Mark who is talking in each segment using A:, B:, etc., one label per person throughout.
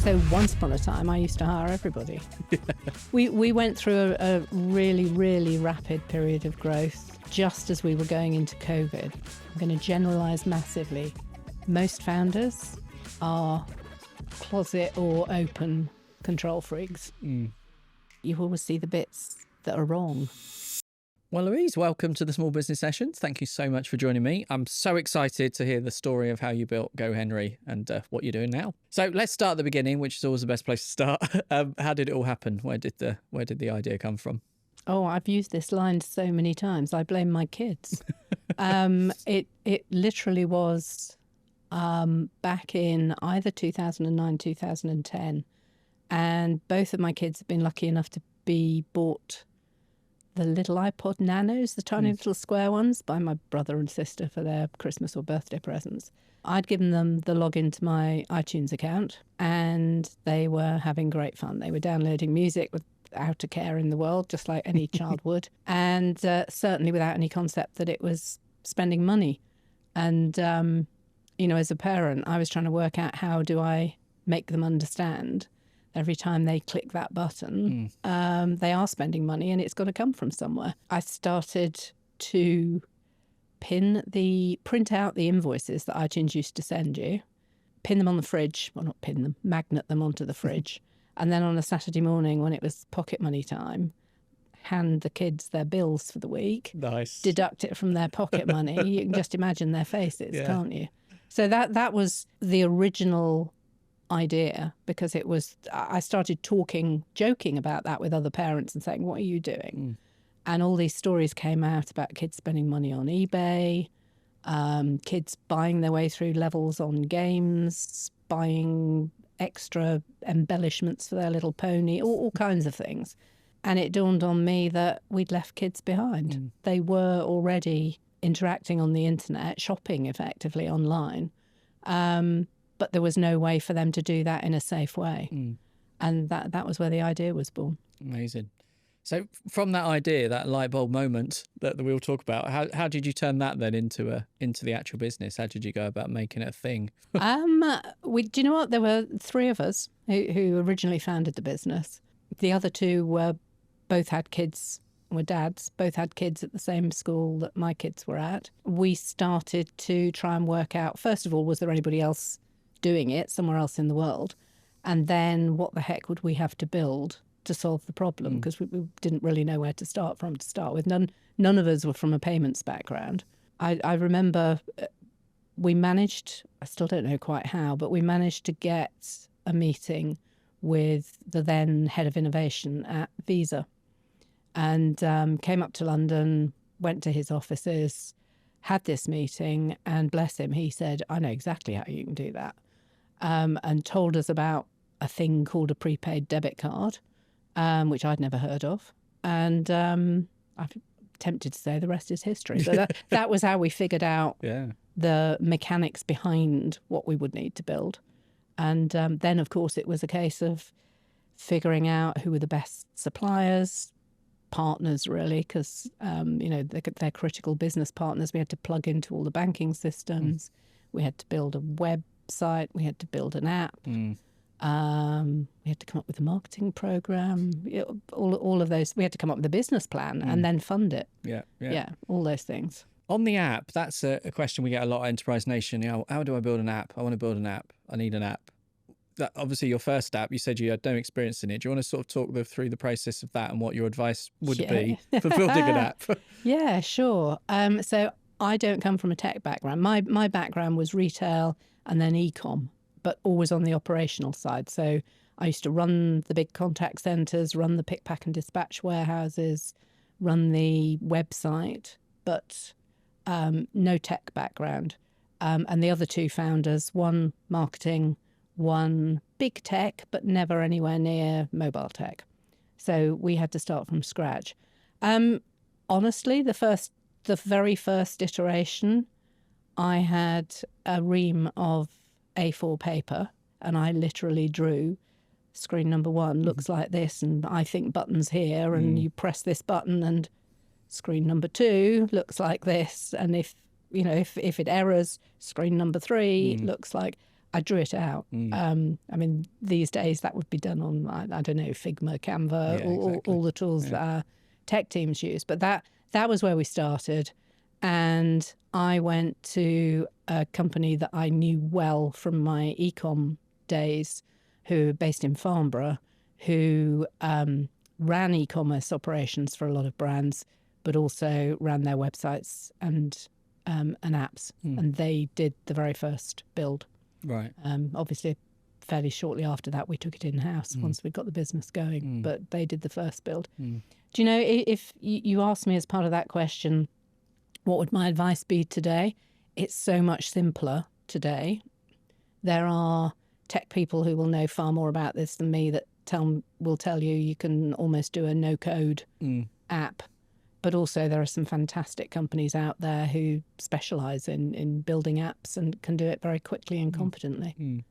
A: So once upon a time, I used to hire everybody. We went through a really, really rapid period of growth just as we were going into COVID. I'm going to generalise massively. Most founders are closet or open control freaks. You always see the bits that are wrong.
B: Well, Louise, welcome to the Small Business Sessions. Thank you so much for joining me. I'm so excited to hear the story of how you built GoHenry and what you're doing now. So let's start at the beginning, which is always the best place to start. How did it all happen? Where did the idea come from?
A: Oh, I've used this line so many times. I blame my kids. It literally was back in either 2009, 2010. And both of my kids have been lucky enough to be bought the little iPod Nanos, the tiny little square ones, by my brother and sister for their Christmas or birthday presents. I'd given them the login to my iTunes account and they were having great fun. They were downloading music without a care in the world, just like any child would, and certainly without any concept that it was spending money. And, as a parent, I was trying to work out how do I make them understand every time they click that button, they are spending money and it's got to come from somewhere. I started to print out the invoices that iTunes used to send you, pin them on the fridge, well, not pin them, magnet them onto the fridge. And then on a Saturday morning when it was pocket money time, hand the kids their bills for the week. Nice. Deduct it from their pocket money. You can just imagine their faces, can't you? So that was the original idea, because I started joking about that with other parents and saying, what are you doing? And all these stories came out about kids spending money on eBay, kids buying their way through levels on games, buying extra embellishments for their little pony, all kinds of things. And it dawned on me that we'd left kids behind. They were already interacting on the internet, shopping effectively online. But there was no way for them to do that in a safe way. And that was where the idea was born.
B: Amazing. So from that idea, that light bulb moment that we'll talk about, how did you turn that then into the actual business? How did you go about making it a thing?
A: Do you know what? There were three of us who originally founded the business. The other two both had kids, were dads, both had kids at the same school that my kids were at. We started to try and work out, first of all, was there anybody else doing it somewhere else in the world? And then what the heck would we have to build to solve the problem? Because we didn't really know where to start with. None of us were from a payments background. I remember we managed, I still don't know quite how, but we managed to get a meeting with the then head of innovation at Visa, and came up to London, went to his offices, had this meeting, and bless him, he said, I know exactly how you can do that. And told us about a thing called a prepaid debit card, which I'd never heard of. And I'm tempted to say the rest is history. So that was how we figured out the mechanics behind what we would need to build. And then, of course, it was a case of figuring out who were the best suppliers, partners, really, because, they're critical business partners. We had to plug into all the banking systems. We had to build a website. We had to build an app. We had to come up with a marketing program. All of those. We had to come up with a business plan and then fund it. Yeah, all those things.
B: On the app, that's a question we get a lot at Enterprise Nation. How do I build an app? I want to build an app. I need an app. That, obviously, your first app, you said you had no experience in it. Do you want to sort of talk through the process of that and what your advice would be for building an app?
A: Yeah, sure. So I don't come from a tech background. My background was retail and then e-com, but always on the operational side. So I used to run the big contact centres, run the pick, pack and dispatch warehouses, run the website, but no tech background. And the other two founders, one marketing, one big tech, but never anywhere near mobile tech. So we had to start from scratch. Honestly, the very first iteration, I had a ream of A4 paper and I literally drew screen number one looks like this, and I think buttons here, and you press this button and screen number two looks like this, and if it errors, screen number three looks like. I drew it out. I mean, these days that would be done on, I don't know, Figma, Canva, all the tools that our tech teams use. But that was where we started. And I went to a company that I knew well from my e-com days, who were based in Farnborough, who ran e-commerce operations for a lot of brands, but also ran their websites and apps. And they did the very first build.
B: Right.
A: Obviously, fairly shortly after that, we took it in-house once we got the business going. But they did the first build. Do you know, if you asked me as part of that question, what would my advice be today? It's so much simpler today. There are tech people who will know far more about this than me that will tell you can almost do a no-code app. But also there are some fantastic companies out there who specialise in building apps and can do it very quickly and competently.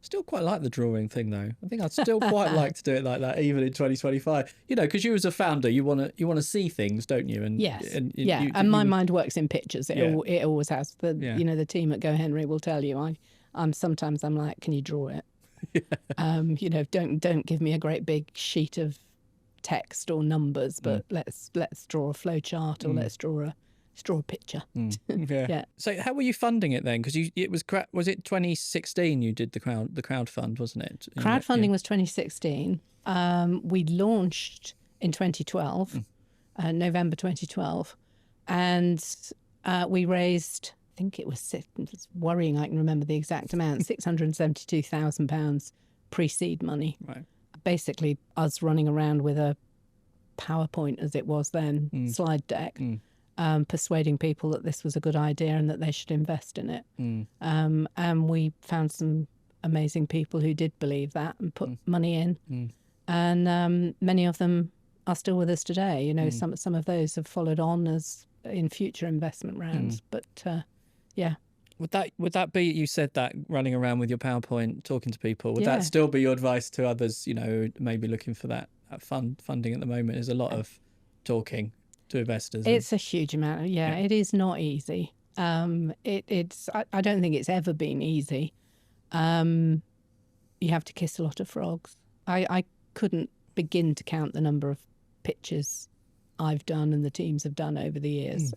B: Still quite like the drawing thing, though. I think I'd still quite like to do it like that, even in 2025. You know, because you as a founder, you want to see things, don't you? And
A: yes, and my mind works in pictures. It always has. You know, the team at GoHenry will tell you. Sometimes I'm like, can you draw it? You know, don't give me a great big sheet of text or numbers, but let's draw a flow chart, or let's draw a picture. Yeah.
B: So how were you funding it then? Because was it 2016 you did the crowdfund, wasn't it?
A: Crowdfunding was 2016. We launched in 2012, November 2012, and we raised, I think it was, it's worrying I can remember the exact amount, £672,000 pre-seed money.
B: Right.
A: Basically us running around with a PowerPoint, as it was then, slide deck, persuading people that this was a good idea and that they should invest in it. And we found some amazing people who did believe that and put money in. And many of them are still with us today. You know, some of those have followed on as in future investment rounds. But yeah.
B: Would that be, you said that, running around with your PowerPoint, talking to people, would that still be your advice to others, you know, maybe looking for that funding at the moment? Is a lot of talking to investors.
A: It's a huge amount. It is not easy. I don't think it's ever been easy. You have to kiss a lot of frogs. I couldn't begin to count the number of pitches I've done and the teams have done over the years.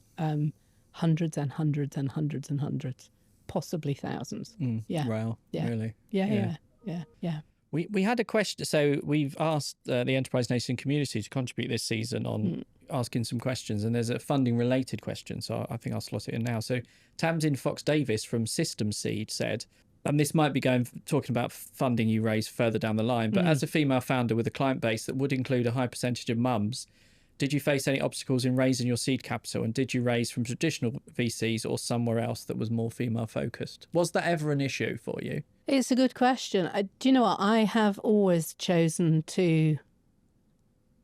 A: Hundreds and hundreds and hundreds and hundreds, possibly thousands.
B: Wow.
A: Yeah.
B: Really?
A: Yeah.
B: We had a question. So we've asked the Enterprise Nation community to contribute this season on asking some questions, and there's a funding related question. So I think I'll slot it in now. So Tamsin Fox Davis from System Seed said, and this might be talking about funding you raise further down the line, but as a female founder with a client base that would include a high percentage of mums, did you face any obstacles in raising your seed capital, and did you raise from traditional VCs or somewhere else that was more female focused? Was that ever an issue for you?
A: It's a good question. Do you know what? I have always chosen to,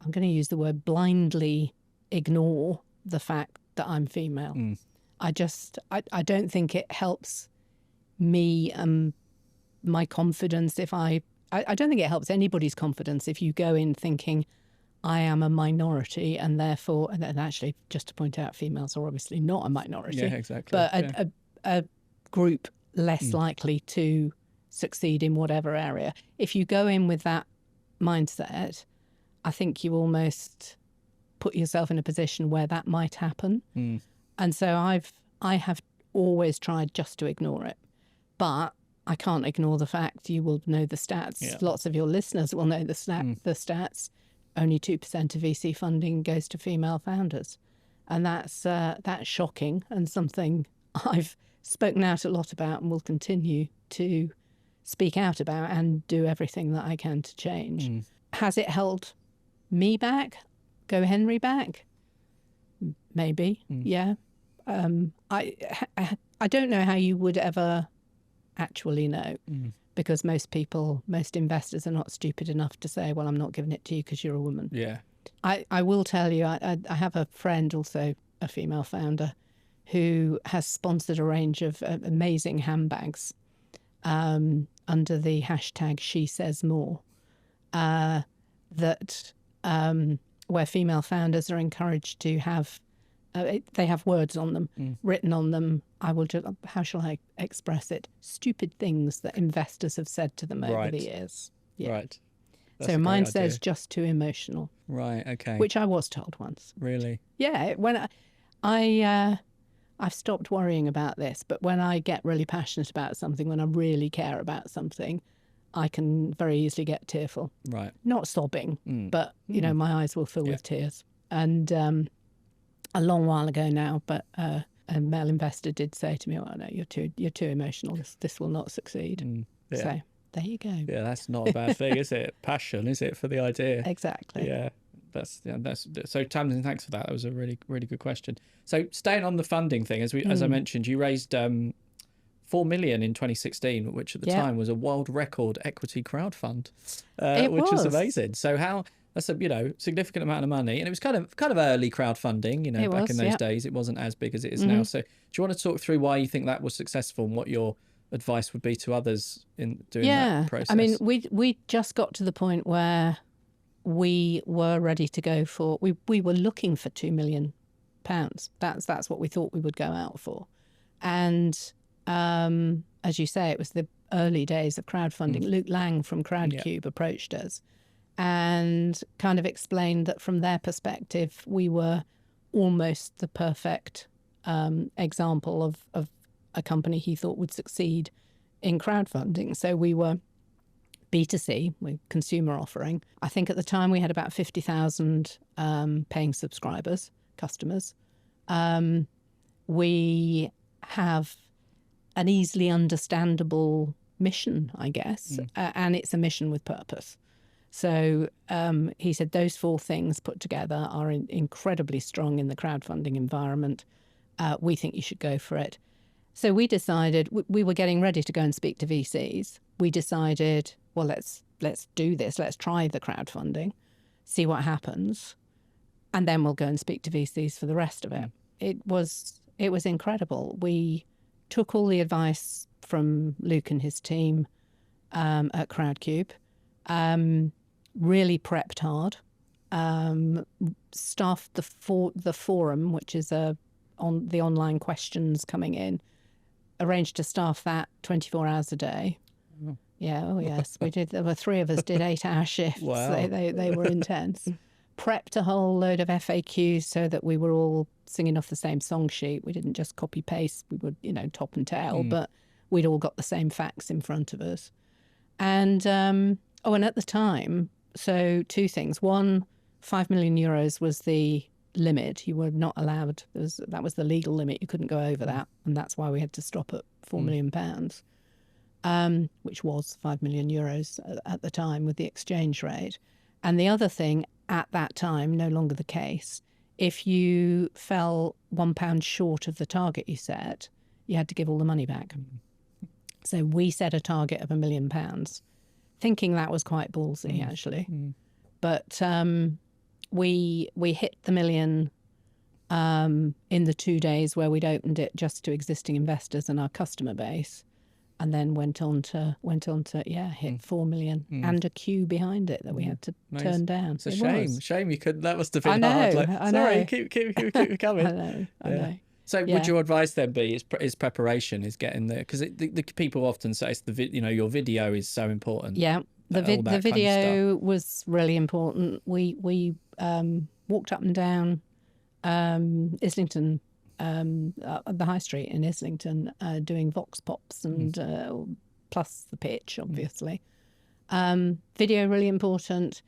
A: I'm going to use the word, blindly ignore the fact that I'm female. I don't think it helps me and my confidence if I don't think it helps anybody's confidence if you go in thinking I am a minority and therefore, and actually just to point out, females are obviously not a minority.
B: Yeah, exactly.
A: But a group less likely to succeed in whatever area. If you go in with that mindset, I think you almost put yourself in a position where that might happen. And so I have always tried just to ignore it. But I can't ignore the fact, you will know the stats.
B: Yeah.
A: Lots of your listeners will know the stats. Only 2% of VC funding goes to female founders. And that's shocking, and something I've spoken out a lot about and will continue to speak out about and do everything that I can to change. Has it held me back? GoHenry back? Maybe, yeah. I don't know how you would ever actually know, because most investors are not stupid enough to say, well, I'm not giving it to you because you're a woman.
B: Yeah.
A: I will tell you, I have a friend, also a female founder, who has sponsored a range of amazing handbags under the hashtag #SheSaysMore, where female founders are encouraged to have They have words on them, written on them. I will just, how shall I express it? Stupid things that investors have said to them over the years. Yeah.
B: Right.
A: So mine says just too emotional.
B: Right. Okay.
A: Which I was told once.
B: Really?
A: Yeah. When I've stopped worrying about this, but when I get really passionate about something, when I really care about something, I can very easily get tearful.
B: Right.
A: Not sobbing, but my eyes will fill with tears. And a long while ago now, but a male investor did say to me, "Well, no, you're too emotional. This will not succeed."
B: Yeah.
A: So there you go.
B: Yeah, that's not a bad thing, is it? Passion, is it, for the idea?
A: Exactly.
B: Yeah. That's so. Tamsin, thanks for that. That was a really, really good question. So, staying on the funding thing, as I mentioned, you raised $4 million in 2016, which at the time was a world record equity crowdfund, which was amazing. So, that's a significant amount of money, and it was kind of early crowdfunding. Back in those days, it wasn't as big as it is now. So, do you want to talk through why you think that was successful and what your advice would be to others in doing that process?
A: I mean, we just got to the point where we were ready to go for. We were looking for £2 million. That's what we thought we would go out for, and as you say, it was the early days of crowdfunding. Luke Lang from Crowdcube approached us and kind of explained that from their perspective, we were almost the perfect example of a company he thought would succeed in crowdfunding. So we were B2C, with consumer offering. I think at the time we had about 50,000 paying customers. We have an easily understandable mission, I guess, and it's a mission with purpose. So he said those 4 things put together are incredibly strong in the crowdfunding environment. We think you should go for it. So we decided, we were getting ready to go and speak to VCs. We decided, well, let's do this. Let's try the crowdfunding, see what happens, and then we'll go and speak to VCs for the rest of it. It was incredible. We took all the advice from Luke and his team at Crowdcube, really prepped hard, staffed the forum, which is on the online questions coming in, arranged to staff that 24 hours a day. Yeah, oh yes, we did. There were 3 of us did 8-hour shifts.
B: Wow.
A: They were intense. Prepped a whole load of FAQs so that we were all singing off the same song sheet. We didn't just copy paste. We would, top and tail, but we'd all got the same facts in front of us. And and at the time, so 2 things. One, €5 million was the limit. You were not allowed. That was the legal limit. You couldn't go over that, and that's why we had to stop at £4 million. Which was €5 million at the time with the exchange rate. And the other thing, at that time, no longer the case, if you fell £1 short of the target you set, you had to give all the money back. So we set a target of £1 million, thinking that was quite ballsy, actually. But we hit the million in the 2 days where we'd opened it just to existing investors and our customer base, and then went on to hit 4 million and a queue behind it that we had to turn down.
B: It's a shame you couldn't. That must have been hard.
A: I
B: Sorry,
A: know.
B: keep coming.
A: I know.
B: So would your advice then be is preparation, is getting there? Because the people often say it's your video is so important.
A: Yeah, the video was really important. We walked up and down Islington, the high street in Islington, doing vox pops and plus the pitch, obviously. Video really important.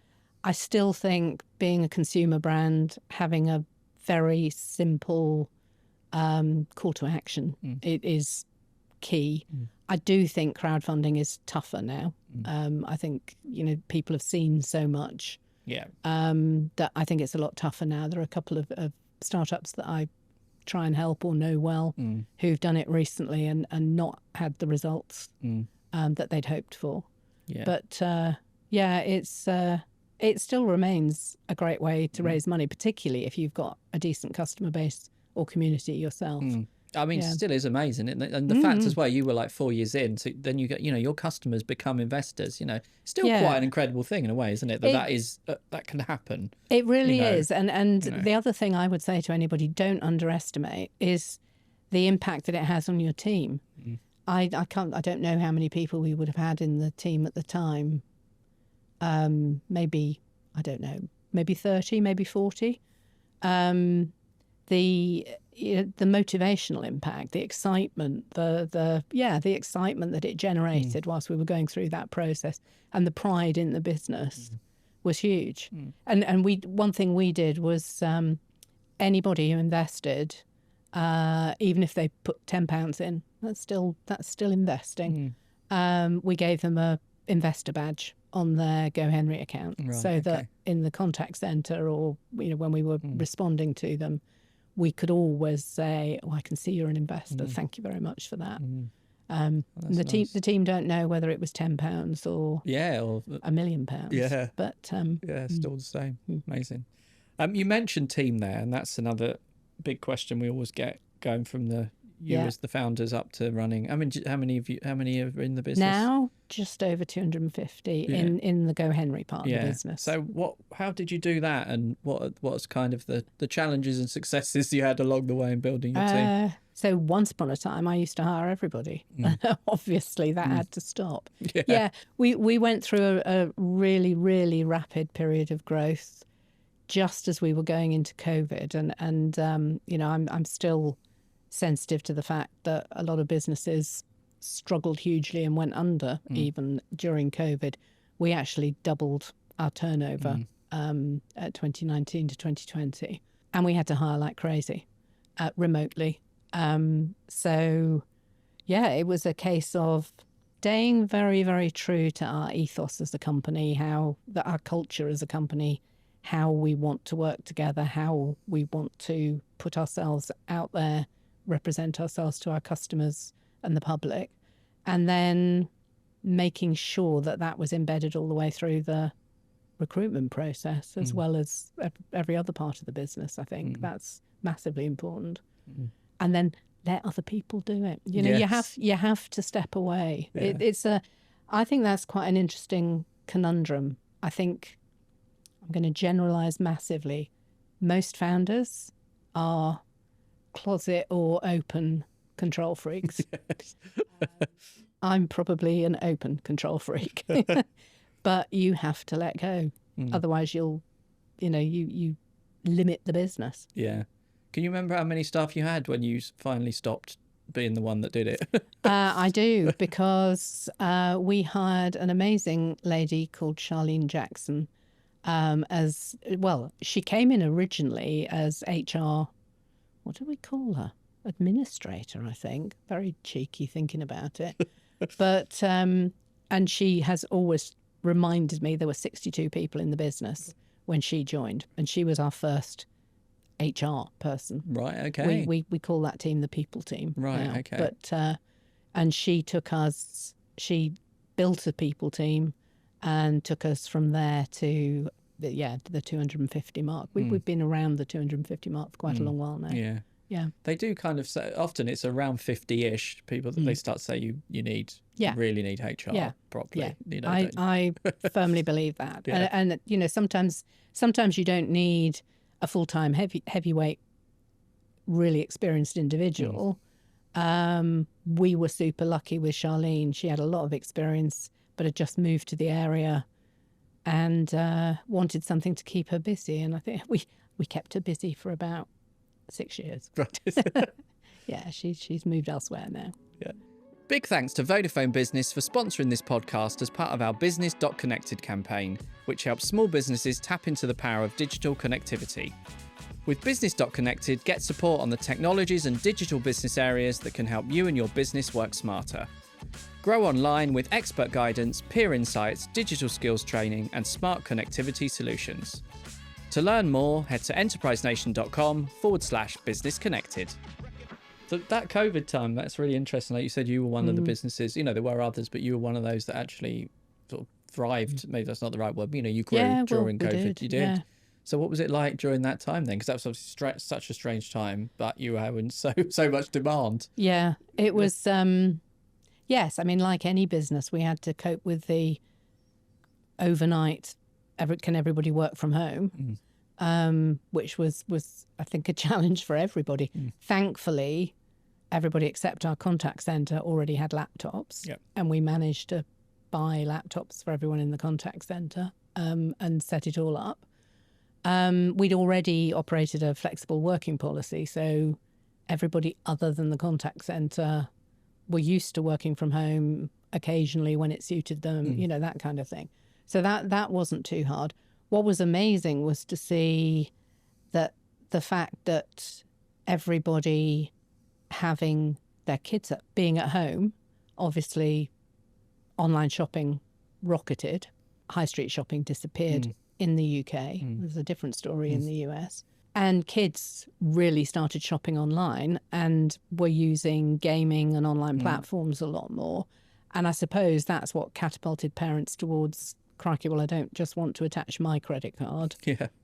A: I still think being a consumer brand, having a very simple call to action, it is key. I do think crowdfunding is tougher now. I think people have seen so much.
B: Yeah.
A: That I think it's a lot tougher now. There are a couple of startups that I try and help or know well who've done it recently and not had the results that they'd hoped for.
B: Yeah.
A: But it still remains a great way to raise money, particularly if you've got a decent customer base or community yourself.
B: I mean,
A: Yeah.
B: still is amazing. And the fact as well, you were like 4 years in, so then you get, your customers become investors, still quite an incredible thing in a way, isn't it? That can happen.
A: It really is. And
B: the
A: other thing I would say to anybody, don't underestimate, is the impact that it has on your team. I don't know how many people we would have had in the team at the time. Maybe, I don't know, maybe 30, maybe 40. The motivational impact, the excitement, the excitement that it generated whilst we were going through that process, and the pride in the business was huge. And one thing we did was anybody who invested, even if they put £10 in, that's still investing. We gave them a investor badge on their GoHenry account, that in the contact centre or when we were responding to them, we could always say, "Oh, I can see you're an investor. Thank you very much for that." The team don't know whether it was £10 or £1 million. But
B: still the same. Amazing. You mentioned team there, and that's another big question we always get, going from as the founders up to running. I mean, how many are in the business
A: now? Just over 250 in the GoHenry part of the business.
B: So how did you do that, and what's kind of the challenges and successes you had along the way in building your team?
A: So once upon a time, I used to hire everybody. Obviously, that had to stop. We went through a really, really rapid period of growth just as we were going into COVID, and I'm still sensitive to the fact that a lot of businesses struggled hugely and went under even during COVID. We actually doubled our turnover at 2019 to 2020, and we had to hire like crazy remotely. It was a case of staying very, very true to our ethos as a company, our culture as a company, how we want to work together, how we want to put ourselves out there, represent ourselves to our customers and the public, and then making sure that was embedded all the way through the recruitment process as well as every other part of the business. I think that's massively important. And then let other people do it. You have to step away. I think that's quite an interesting conundrum. I think I'm going to generalize massively. Most founders are closet or open control freaks. I'm probably an open control freak, but you have to let go. Otherwise you limit the business.
B: Yeah. Can you remember how many staff you had when you finally stopped being the one that did it?
A: I do, because we hired an amazing lady called Charlene Jackson. She came in originally as HR, what do we call her? Administrator, I think. Very cheeky thinking about it. But, and she has always reminded me there were 62 people in the business when she joined, and she was our first HR person.
B: Right, okay.
A: We call that team the people team.
B: Right,
A: now.
B: okay.
A: But, and she built a people team and took us from there to the 250 mark. We've been around the 250 mark for quite a long while now. Yeah.
B: They do kind of say, often it's around 50-ish people that they start to say you really need HR properly.
A: Yeah. I firmly believe that. And sometimes you don't need a full-time heavyweight, really experienced individual. We were super lucky with Charlene. She had a lot of experience, but had just moved to the area and wanted something to keep her busy. And I think we kept her busy for about 6 years.
B: Right.
A: Yeah, she's moved elsewhere now.
B: Yeah. Big thanks to Vodafone Business for sponsoring this podcast as part of our business.connected campaign, which helps small businesses tap into the power of digital connectivity. With business.connected, get support on the technologies and digital business areas that can help you and your business work smarter. Grow online with expert guidance, peer insights, digital skills training, and smart connectivity solutions. To learn more, head to enterprisenation.com/business connected. So that COVID time, that's really interesting. Like you said, you were one of the businesses, there were others, but you were one of those that actually sort of thrived. Maybe that's not the right word, but you grew during COVID.
A: You did.
B: So what was it like during that time then? Because that was obviously such a strange time, but you were having so much demand.
A: Yeah, it was. Yes, I mean, like any business, we had to cope with the overnight. Can everybody work from home? Which was I think a challenge for everybody. Thankfully, everybody except our contact centre already had laptops, and we managed to buy laptops for everyone in the contact centre and set it all up. We'd already operated a flexible working policy, so everybody other than the contact centre were used to working from home occasionally when it suited them, you know, that kind of thing. So that wasn't too hard. What was amazing was to see that the fact that everybody having their kids being at home, obviously online shopping rocketed, high street shopping disappeared in the UK. There's a different story in the US. And kids really started shopping online and were using gaming and online platforms a lot more. And I suppose that's what catapulted parents towards, crikey, well, I don't just want to attach my credit card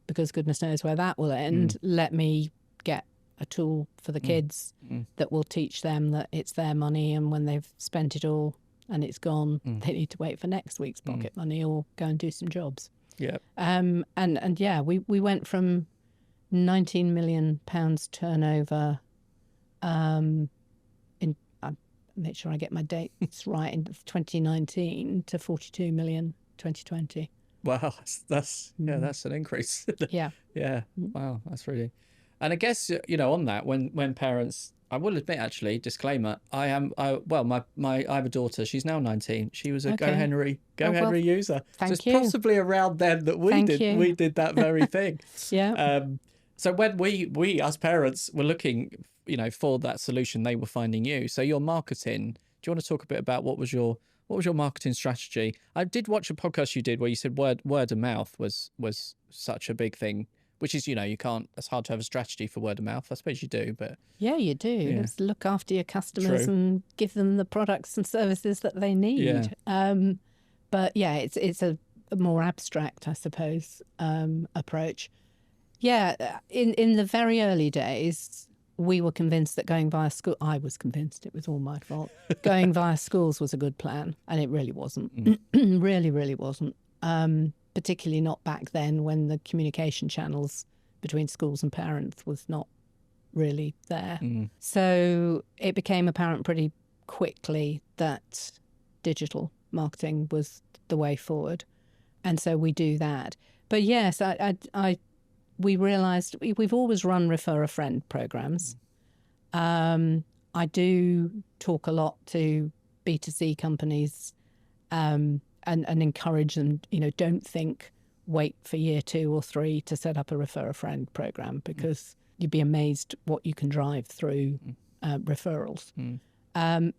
A: because goodness knows where that will end. Let me get a tool for the kids that will teach them that it's their money, and when they've spent it all and it's gone, they need to wait for next week's pocket money or go and do some jobs. And yeah, we went from £19 million turnover make sure I get my dates right, in 2019 to 42 million 2020.
B: Wow, that's an increase.
A: Yeah.
B: Wow, that's really. And I guess, you know, on that, when parents, I will admit, actually, disclaimer, I have a daughter. She's now 19. She was a GoHenry user.
A: Thank
B: you. Possibly around then that we did that very thing. So when we as parents were looking, you know, for that solution, they were finding you. So your marketing. Do you want to talk a bit about what was your marketing strategy? I did watch a podcast you did where you said word of mouth was such a big thing. Which is, you know, it's hard to have a strategy for word of mouth. I suppose you do, but...
A: Yeah, you do. Yeah. Just look after your customers and give them the products and services that they need. But yeah, it's a more abstract, I suppose, approach. Yeah, in the very early days, we were convinced that going via school... I was convinced, it was all my fault. Going via schools was a good plan, and it really wasn't. Really, really wasn't. Particularly not back then when the communication channels between schools and parents was not really there. So it became apparent pretty quickly that digital marketing was the way forward. And so we do that. But yes, we realised we've always run refer a friend programs. I do talk a lot to B2C companies and encourage them, you know, don't wait for year 2 or 3 to set up a refer a friend program, because you'd be amazed what you can drive through referrals.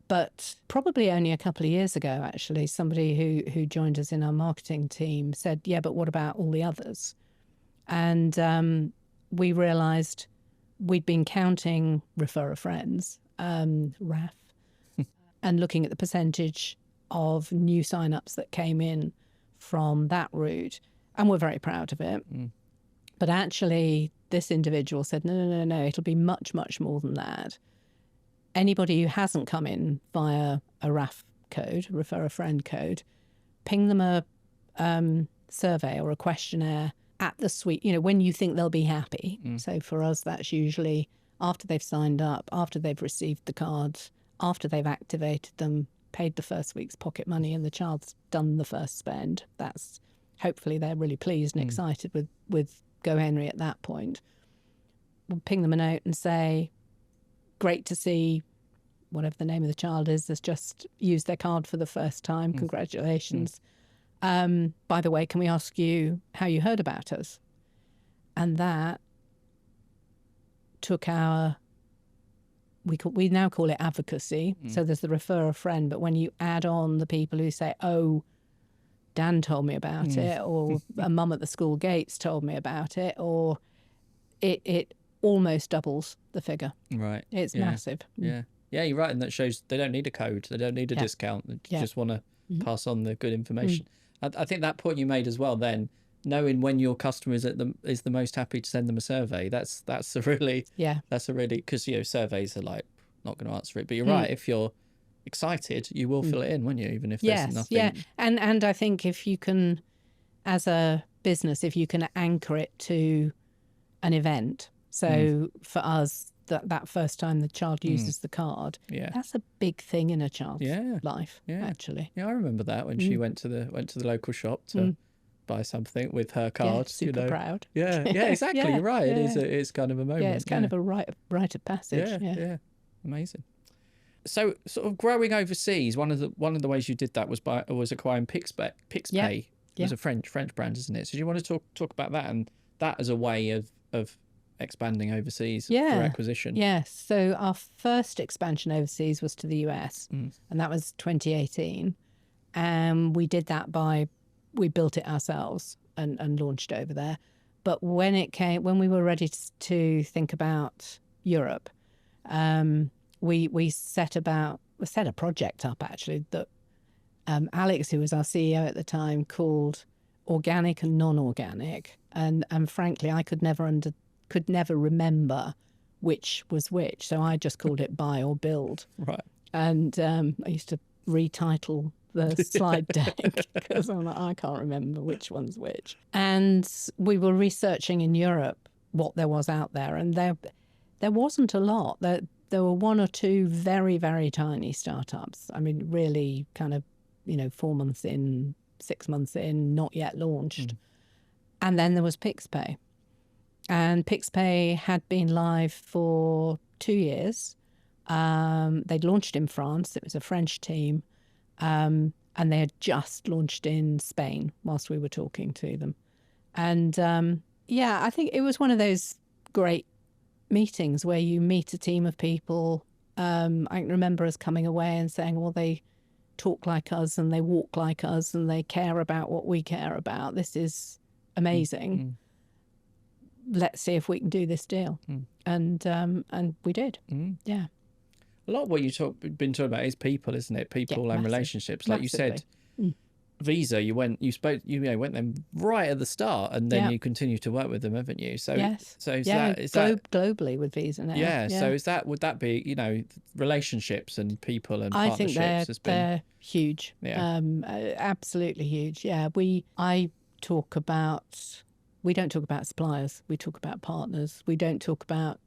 A: But probably only a couple of years ago, actually, somebody who joined us in our marketing team said, yeah, but what about all the others? And we realised we'd been counting refer a friends, RAF, and looking at the percentage of new sign-ups that came in from that route, and we're very proud of it. But actually, this individual said, no, it'll be much, much more than that. Anybody who hasn't come in via a RAF code, refer a friend code, ping them a survey or a questionnaire at the suite, you know, when you think they'll be happy. So for us, that's usually after they've signed up, after they've received the cards, after they've activated them, paid the first week's pocket money, and the child's done the first spend. That's hopefully they're really pleased and excited with GoHenry at that point. We'll ping them a note and say, great to see whatever the name of the child is has just used their card for the first time. Congratulations. By the way, can we ask you how you heard about us? And that took our... We now call it advocacy. So there's the refer a friend, but when you add on the people who say, oh, Dan told me about it, or a mum at the school gates told me about it, or it almost doubles the figure.
B: Right.
A: It's massive.
B: Yeah, you're right. And that shows they don't need a code. They don't need a discount. They just want to pass on the good information. I think that point you made as well then, knowing when your customer is the most happy to send them a survey. That's a really because surveys are like not going to answer it. But you're right. If you're excited, you will fill it in, won't you? Even if there's nothing.
A: Yeah. And I think if you can, as a business, if you can anchor it to an event. So for us, that first time the child uses the card, that's a big thing in a child's life. Actually.
B: Yeah, I remember that when she went to the local shop to buy something with her card.
A: Super proud.
B: Yeah, exactly. You're right. It's kind of a moment.
A: Yeah, it's kind of a rite of passage.
B: Yeah, amazing. So, sort of growing overseas, one of the ways you did that was acquiring Pixpay. Pixpay was a French brand, isn't it? So, do you want to talk about that and that as a way of expanding overseas through acquisition?
A: Yes. So our first expansion overseas was to the US, and that was 2018. And we did that we built it ourselves and launched it over there. But when we were ready to think about Europe, we set a project up actually that Alex, who was our CEO at the time, called organic and non-organic, and frankly, I could never remember which was which, so I just called it buy or build.
B: Right.
A: And I used to retitle the slide deck because I'm like, I can't remember which one's which. And we were researching in Europe what there was out there, and there wasn't a lot. There were one or two very, very tiny startups. I mean, really kind of, 4 months in, 6 months in, not yet launched. And then there was Pixpay. And Pixpay had been live for 2 years. They'd launched in France. It was a French team. And they had just launched in Spain whilst we were talking to them. And I think it was one of those great meetings where you meet a team of people. I can remember us coming away and saying, well, they talk like us and they walk like us and they care about what we care about. This is amazing. Let's see if we can do this deal. And we did. Yeah.
B: A lot of what been talking about is people, isn't it? People and relationships. Like
A: Massively.
B: You said, Visa, you went them right at the start, and then you continue to work with them, haven't you? So So is that
A: globally with Visa now?
B: Yeah. So would that be relationships and people and partnerships?
A: I think they're huge.
B: Yeah.
A: Absolutely huge. Yeah. We don't talk about suppliers. We talk about partners. We don't talk about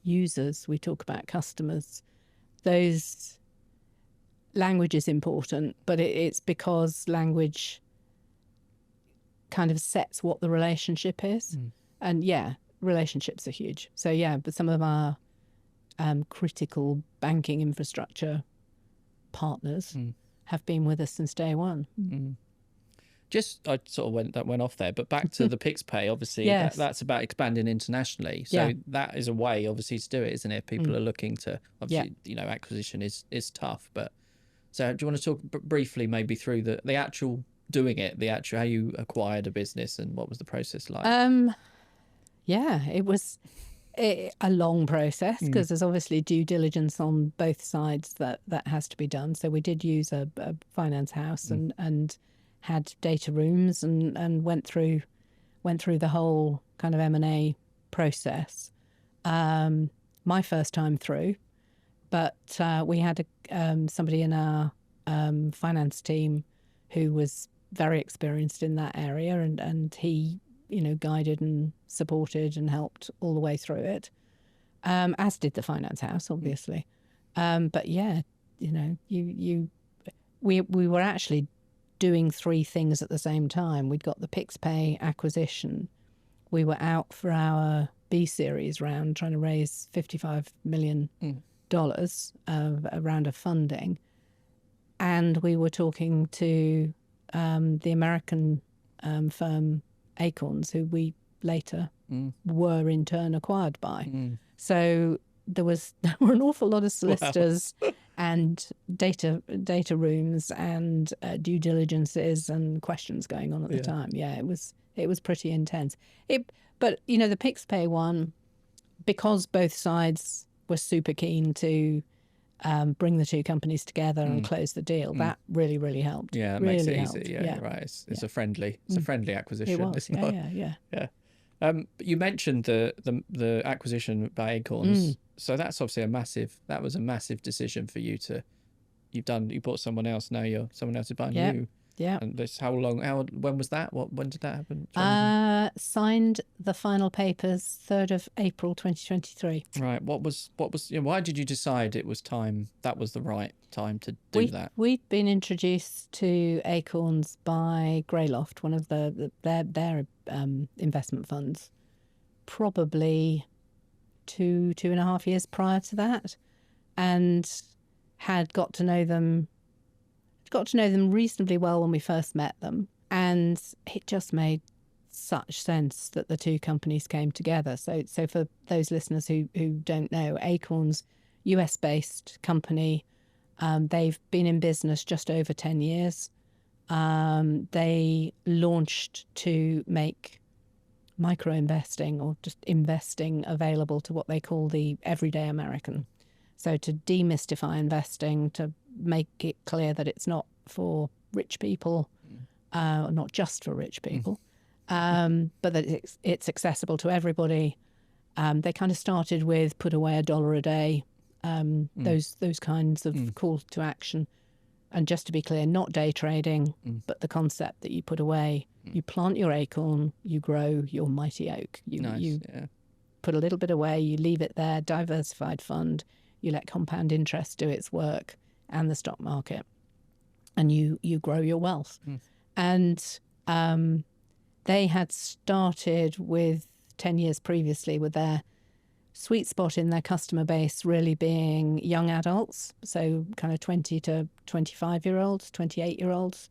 A: users. We talk about customers. Those language is important, but it's because language kind of sets what the relationship is. And relationships are huge. So but some of our critical banking infrastructure partners have been with us since day one.
B: I sort of went off there, but back to the Pixpay, obviously, that's about expanding internationally. So that is a way, obviously, to do it, isn't it? People are looking to, obviously, acquisition is tough. But so do you want to talk briefly maybe through the actual doing it, how you acquired a business and what was the process like?
A: It was a long process because there's obviously due diligence on both sides that has to be done. So we did use a finance house and had data rooms and went through the whole kind of M&A process. My first time through, but we had somebody in our finance team who was very experienced in that area, and he guided and supported and helped all the way through it, as did the finance house, obviously. But we were actually doing three things at the same time. We'd got the Pixpay acquisition. We were out for our B series round, trying to raise $55 million of a round of funding. And we were talking to the American firm Acorns, who we later were in turn acquired by. So there were an awful lot of solicitors and data rooms and due diligences and questions going on at the time. Yeah, it was pretty intense. But the Pixpay one, because both sides were super keen to bring the two companies together and close the deal. That really, really helped.
B: Yeah, it
A: really
B: makes it
A: helped.
B: easy. Yeah, you're right. It's a friendly acquisition.
A: It was.
B: It's
A: Yeah,
B: not,
A: yeah.
B: But you mentioned the acquisition by Acorns. So that's obviously that was a massive decision for you to, you bought someone else, now someone else is buying you.
A: Yeah.
B: And when was that? When did that happen?
A: Signed the final papers 3rd of April 2023.
B: Right. What was, why did you decide it was time, that was the right time to do that?
A: We'd been introduced to Acorns by Greyloft, one of their investment funds, probably 2.5 years prior to that, and had got to know them reasonably well when we first met them, and it just made such sense that the two companies came together. So for those listeners who don't know, Acorns, US-based company, they've been in business just over 10 years. They launched to make micro-investing, or just investing, available to what they call the everyday American. So to demystify investing, to make it clear that it's not for rich people, not just for rich people, but that it's accessible to everybody. They kind of started with put away $1 a day, those kinds of calls to action. And just to be clear, not day trading, but the concept that you put away, you plant your acorn, you grow your mighty oak. You put a little bit away, you leave it there, diversified fund, you let compound interest do its work and the stock market, and you grow your wealth. And they had started with 10 years previously with their sweet spot in their customer base really being young adults, so kind of 20 to 25-year-olds, 28-year-olds,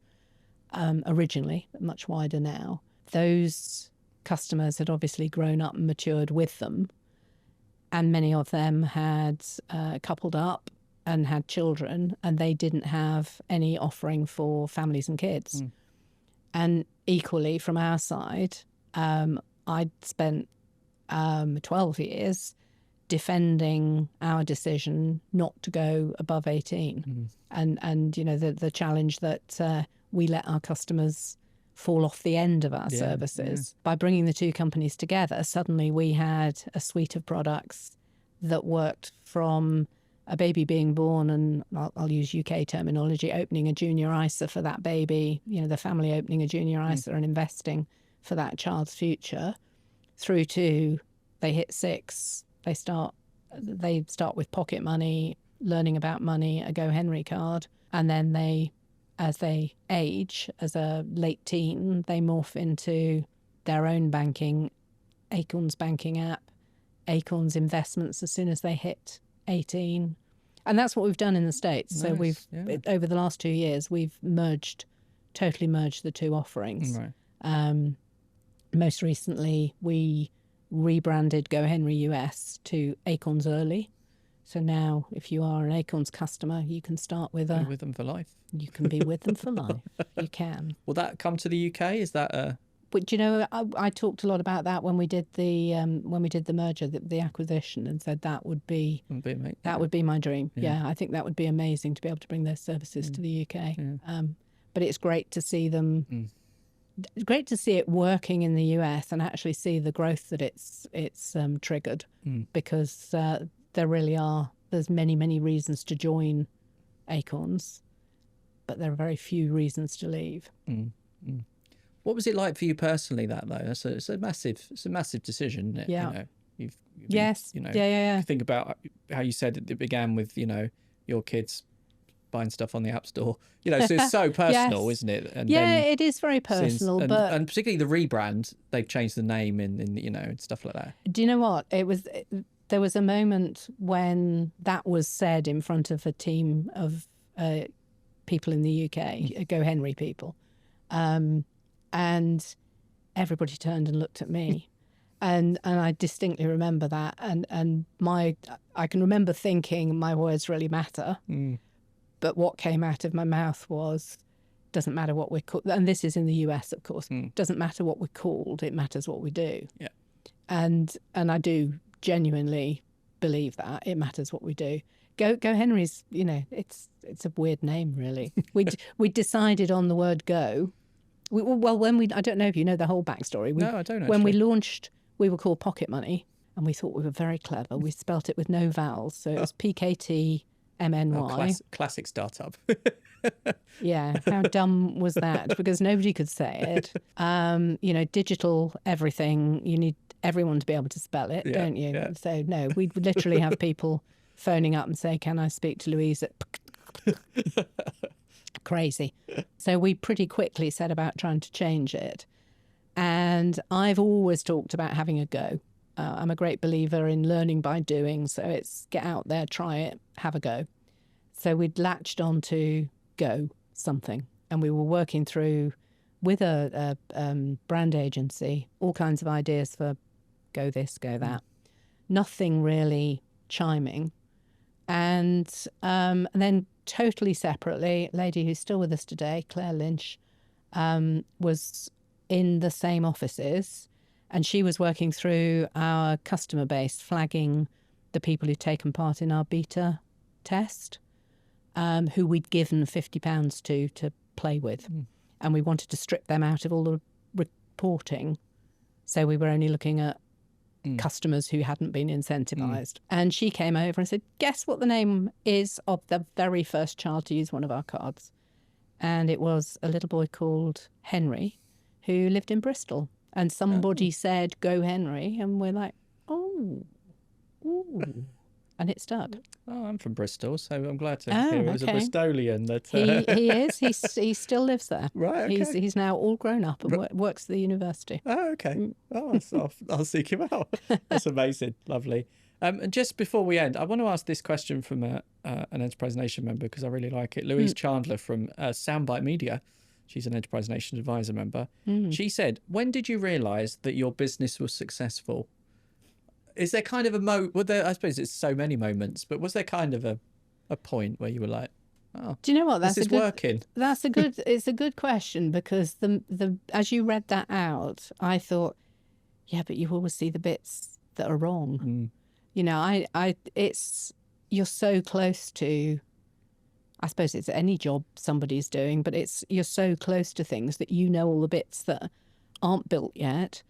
A: originally, much wider now. Those customers had obviously grown up and matured with them, and many of them had coupled up and had children, and they didn't have any offering for families and kids. And equally, from our side, I'd spent 12 years defending our decision not to go above 18, and the challenge that we let our customers fall off the end of our services. By bringing the two companies together, suddenly we had a suite of products that worked from a baby being born, and I'll use UK terminology, opening a junior ISA for that baby, the family opening a junior ISA and investing for that child's future, through to they hit 6, they start with pocket money, learning about money, a GoHenry card, and then as they age, as a late teen, they morph into their own banking, Acorns banking app, Acorns investments as soon as they hit 18. And that's what we've done in the States.
B: Nice.
A: So we've, over the last 2 years, we've totally merged the two offerings.
B: Right.
A: Most recently, we rebranded GoHenry US to Acorns Early. So now, if you are an Acorns customer, you can start with
B: Be with them for life.
A: You can be with them for life. You can.
B: Will that come to the UK? Is that a...
A: But I talked a lot about that when we did the merger, the acquisition, and said that would be my dream. Yeah, I think that would be amazing to be able to bring those services to the UK. But it's great to see them. Great to see it working in the US and actually see the growth that it's triggered, because there really are. There's many reasons to join Acorns, but there are very few reasons to leave.
B: What was it like for you personally? That though, it's a massive decision. Isn't it?
A: Yeah.
B: Yes.
A: Yeah.
B: Think about how you said it began with your kids buying stuff on the App Store. So it's so personal, isn't it? And
A: it is very personal.
B: And particularly the rebrand, they've changed the name and stuff like that.
A: Do you know what? There was a moment when that was said in front of a team of people in the UK, GoHenry people. And everybody turned and looked at me. And I distinctly remember that. And I can remember thinking my words really matter. But what came out of my mouth was, doesn't matter what we're called. And this is in the US, of course. Doesn't matter what we're called. It matters what we do. Yeah. And I do genuinely believe that. It matters what we do. GoHenry's, it's a weird name, really. We decided on the word go. I don't know if you know the whole backstory.
B: No, I don't actually.
A: When we launched, we were called Pocket Money, and we thought we were very clever. We spelt it with no vowels, so it was PKTMNY.
B: Classic startup.
A: Yeah, how dumb was that? Because nobody could say it. Digital everything. You need everyone to be able to spell it, don't you?
B: Yeah.
A: So no, we'd literally have people phoning up and say, "Can I speak to Louise?" Crazy. So we pretty quickly set about trying to change it. And I've always talked about having a go. I'm a great believer in learning by doing. So it's get out there, try it, have a go. So we'd latched on to go something. And we were working through with a brand agency, all kinds of ideas for go this, go that. Nothing really chiming. And then totally separately, a lady who's still with us today, Claire Lynch, was in the same offices, and she was working through our customer base, flagging the people who'd taken part in our beta test, who we'd given £50 to play with. And we wanted to strip them out of all the reporting. So we were only looking at customers who hadn't been incentivized. And she came over and said, guess what the name is of the very first child to use one of our cards? And it was a little boy called Henry who lived in Bristol. And somebody said, GoHenry. And we're like, oh, ooh. And it stuck.
B: Oh, I'm from Bristol, so I'm glad to hear it was a Bristolian. That
A: he is. He still lives there.
B: Right, okay.
A: He's now all grown up and works at the university.
B: Oh, okay. Oh, I'll seek him out. That's amazing. Lovely. And just before we end, I want to ask this question from an Enterprise Nation member because I really like it. Louise Chandler from Soundbite Media. She's an Enterprise Nation advisor member. She said, when did you realise that your business was successful? Is there kind of I suppose it's so many moments, but was there kind of a point where you were like, oh,
A: do you know what?
B: This is working?
A: It's a good question because the as you read that out, I thought, yeah, but you always see the bits that are wrong. You're so close to, I suppose it's any job somebody's doing, but you're so close to things that you know all the bits that aren't built yet.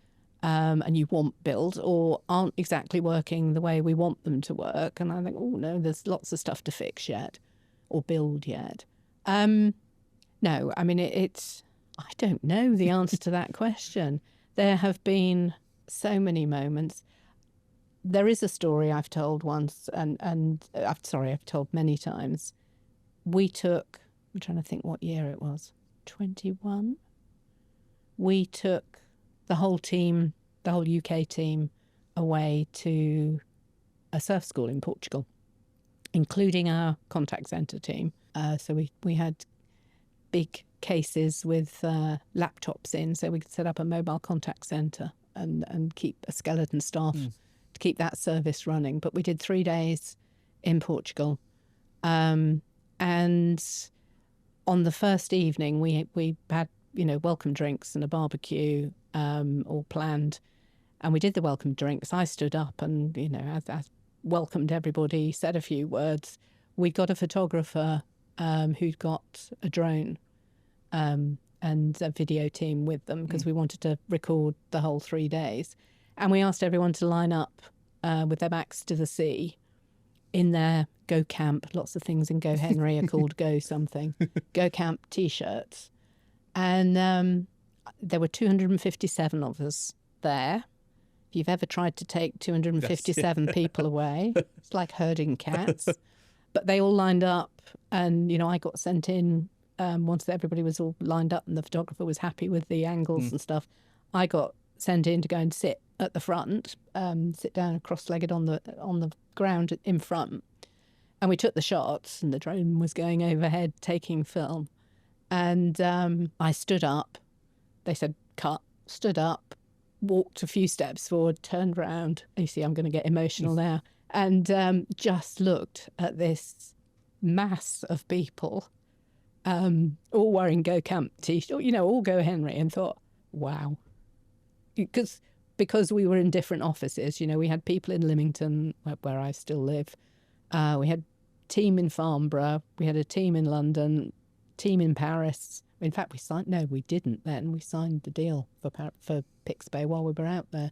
A: And you want built or aren't exactly working the way we want them to work. And I think, oh, no, there's lots of stuff to fix yet or build yet. No, I mean, I don't know the answer to that question. There have been so many moments. There is a story I've told once and I've told many times. I'm trying to think what year it was, 21. We took the whole UK team away to a surf school in Portugal, including our contact centre team. So we had big cases with laptops in, so we could set up a mobile contact centre and keep a skeleton staff to keep that service running. But we did 3 days in Portugal. And on the first evening, we had welcome drinks and a barbecue all planned. And we did the welcome drinks. I stood up and, I welcomed everybody, said a few words. We got a photographer who'd got a drone and a video team with them because we wanted to record the whole 3 days. And we asked everyone to line up with their backs to the sea in their Go Camp. Lots of things in GoHenry are called Go something. Go Camp T-shirts. And there were 257 of us there. If you've ever tried to take 257 people away, it's like herding cats. But they all lined up and, I got sent in once everybody was all lined up and the photographer was happy with the angles and stuff. I got sent in to go and sit at the front, sit down cross-legged on the ground in front. And we took the shots and the drone was going overhead taking film. And I stood up. They said, cut, stood up, walked a few steps forward, turned round. You see, I'm going to get emotional now. And just looked at this mass of people, all wearing Go Camp T-shirts, all GoHenry, and thought, wow. Because we were in different offices, we had people in Lymington, where I still live. We had team in Farnborough, we had a team in London, team in Paris. In fact, we didn't then. We signed the deal for Pixbay while we were out there.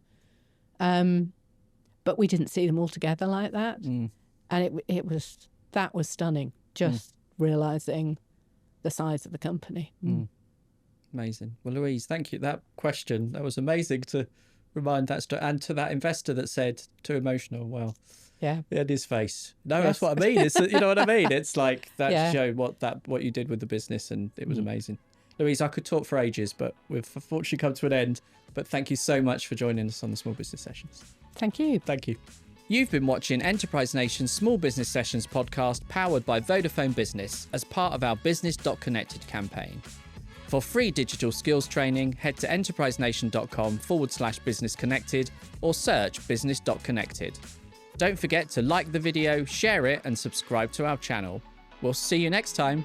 A: But we didn't see them all together like that. And that was stunning, just realising the size of the company.
B: Amazing. Well, Louise, thank you. That question, that was amazing to remind that story. And to that investor that said, too emotional. Well,
A: yeah,
B: in his face. No, that's what I mean. It's, you know what I mean? It's like that showed what you did with the business, and it was amazing. Louise, I could talk for ages, but we've unfortunately come to an end. But thank you so much for joining us on the Small Business Sessions.
A: Thank you.
B: Thank you. You've been watching Enterprise Nation's Small Business Sessions podcast, powered by Vodafone Business as part of our business.connected campaign. For free digital skills training, head to enterprisenation.com/business connected or search business.connected. Don't forget to like the video, share it, and subscribe to our channel. We'll see you next time.